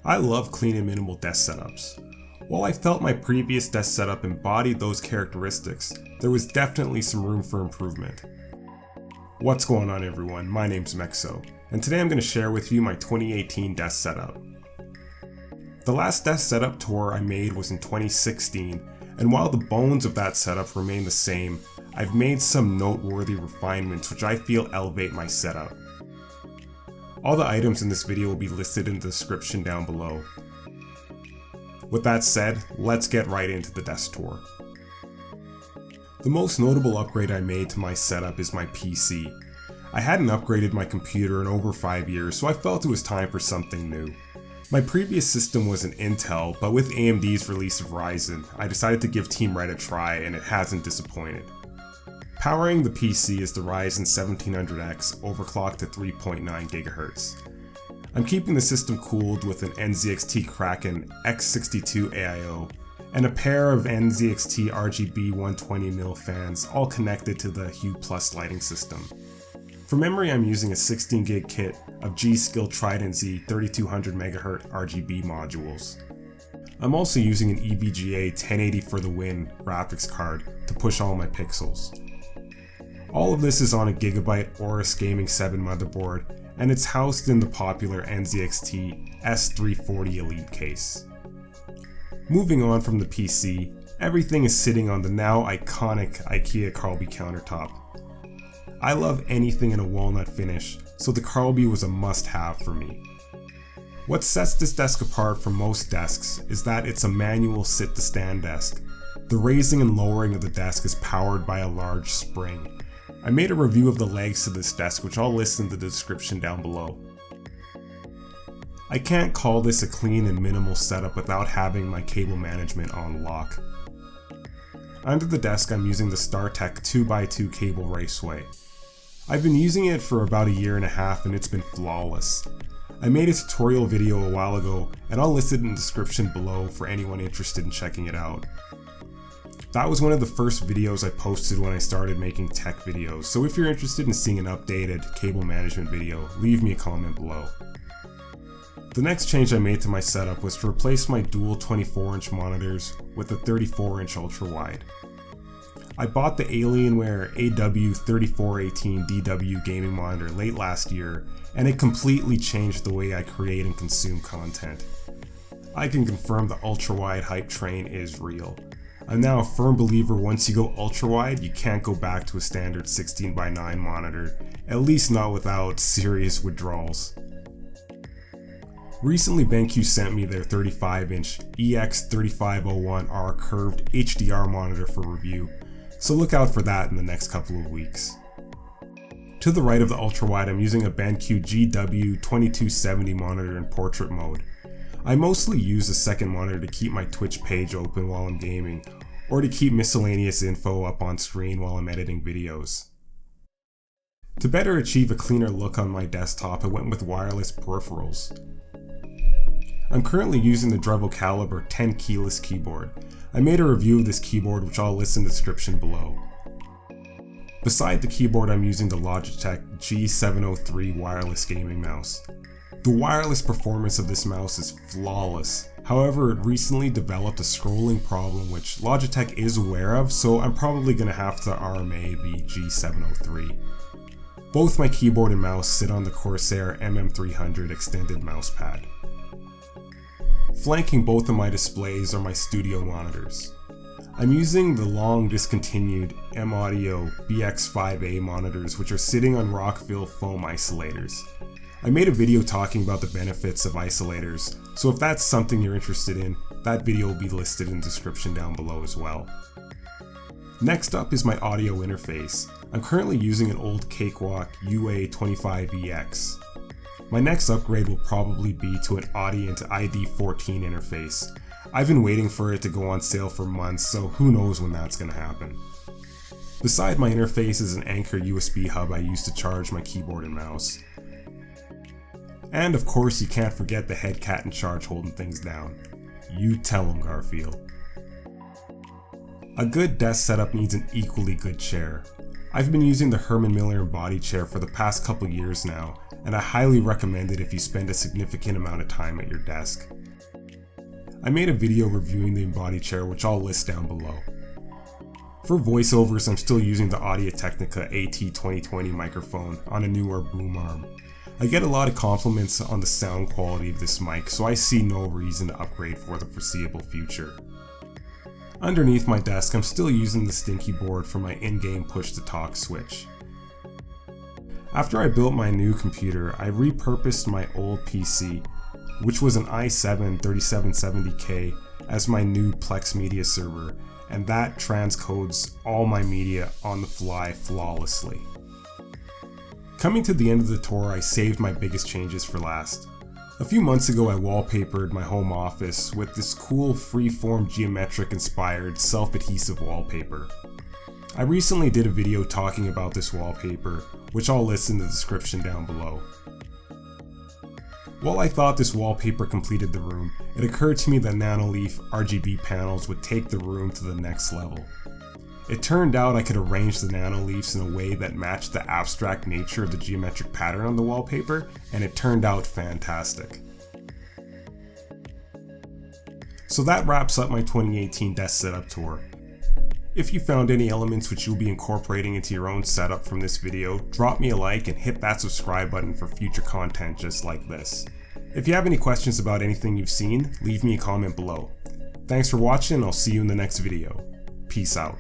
I love clean and minimal desk setups. While I felt my previous desk setup embodied those characteristics, there was definitely some room for improvement. What's going on everyone, my name's Mexo, and today I'm going to share with you my 2018 desk setup. The last desk setup tour I made was in 2016, and while the bones of that setup remain the same, I've made some noteworthy refinements which I feel elevate my setup. All the items in this video will be listed in the description down below. With that said, let's get right into the desk tour. The most notable upgrade I made to my setup is my PC. I hadn't upgraded my computer in over 5 years, so I felt it was time for something new. My previous system was an Intel, but with AMD's release of Ryzen, I decided to give Team Red a try and it hasn't disappointed. Powering the PC is the Ryzen 1700X overclocked to 3.9 GHz. I'm keeping the system cooled with an NZXT Kraken X62 AIO and a pair of NZXT RGB 120mm fans all connected to the Hue Plus lighting system. For memory, I'm using a 16GB kit of G.SKILL TridentZ 3200MHz RGB modules. I'm also using an EVGA 1080 for the win graphics card to push all my pixels. All of this is on a Gigabyte Aorus Gaming 7 motherboard, and it's housed in the popular NZXT S340 Elite case. Moving on from the PC, everything is sitting on the now iconic Ikea Karlby Countertop. I love anything in a walnut finish, so the Karlby was a must-have for me. What sets this desk apart from most desks is that it's a manual sit-to-stand desk. The raising and lowering of the desk is powered by a large spring. I made a review of the legs to this desk, which I'll list in the description down below. I can't call this a clean and minimal setup without having my cable management on lock. Under the desk I'm using the StarTech 2x2 Cable Raceway. I've been using it for about a year and a half and it's been flawless. I made a tutorial video a while ago and I'll list it in the description below for anyone interested in checking it out. That was one of the first videos I posted when I started making tech videos, so if you're interested in seeing an updated cable management video, leave me a comment below. The next change I made to my setup was to replace my dual 24-inch monitors with a 34-inch ultrawide. I bought the Alienware AW3418DW gaming monitor late last year, and it completely changed the way I create and consume content. I can confirm the ultrawide hype train is real. I'm now a firm believer once you go ultrawide, you can't go back to a standard 16:9 monitor, at least not without serious withdrawals. Recently BenQ sent me their 35-inch EX3501R curved HDR monitor for review, so look out for that in the next couple of weeks. To the right of the ultrawide I'm using a BenQ GW2270 monitor in portrait mode. I mostly use a second monitor to keep my Twitch page open while I'm gaming, or to keep miscellaneous info up on screen while I'm editing videos. To better achieve a cleaner look on my desktop, I went with wireless peripherals. I'm currently using the DREVO Calibur 10 keyless keyboard. I made a review of this keyboard which I'll list in the description below. Beside the keyboard I'm using the Logitech G703 wireless gaming mouse. The wireless performance of this mouse is flawless, however it recently developed a scrolling problem which Logitech is aware of, so I'm probably going to have to RMA the G703. Both my keyboard and mouse sit on the Corsair MM300 extended mousepad. Flanking both of my displays are my studio monitors. I'm using the long discontinued M-Audio BX5A monitors which are sitting on Rockville foam isolators. I made a video talking about the benefits of isolators, so if that's something you're interested in, that video will be listed in the description down below as well. Next up is my audio interface. I'm currently using an old Cakewalk UA25EX. My next upgrade will probably be to an Audient ID14 interface. I've been waiting for it to go on sale for months, so who knows when that's going to happen. Beside my interface is an Anker USB hub I use to charge my keyboard and mouse. And of course you can't forget the head cat in charge holding things down. You tell him, Garfield. A good desk setup needs an equally good chair. I've been using the Herman Embody chair for the past couple years now, and I highly recommend it if you spend a significant amount of time at your desk. I made a video reviewing the Embody chair, which I'll list down below. For voiceovers, I'm still using the Audio-Technica AT2020 microphone on a Neewer Boom Arm. I get a lot of compliments on the sound quality of this mic, so I see no reason to upgrade for the foreseeable future. Underneath my desk, I'm still using the Stinky board for my in-game push-to-talk switch. After I built my new computer, I repurposed my old PC, which was an i7 3770K, as my new Plex media server, and that transcodes all my media on the fly flawlessly. Coming to the end of the tour, I saved my biggest changes for last. A few months ago, I wallpapered my home office with this cool freeform geometric inspired self-adhesive wallpaper. I recently did a video talking about this wallpaper, which I'll list in the description down below. While I thought this wallpaper completed the room, it occurred to me that Nanoleaf RGB panels would take the room to the next level. It turned out I could arrange the Nanoleafs in a way that matched the abstract nature of the geometric pattern on the wallpaper, and it turned out fantastic. So that wraps up my 2018 desk setup tour. If you found any elements which you'll be incorporating into your own setup from this video, drop me a like and hit that subscribe button for future content just like this. If you have any questions about anything you've seen, leave me a comment below. Thanks for watching, and I'll see you in the next video. Peace out.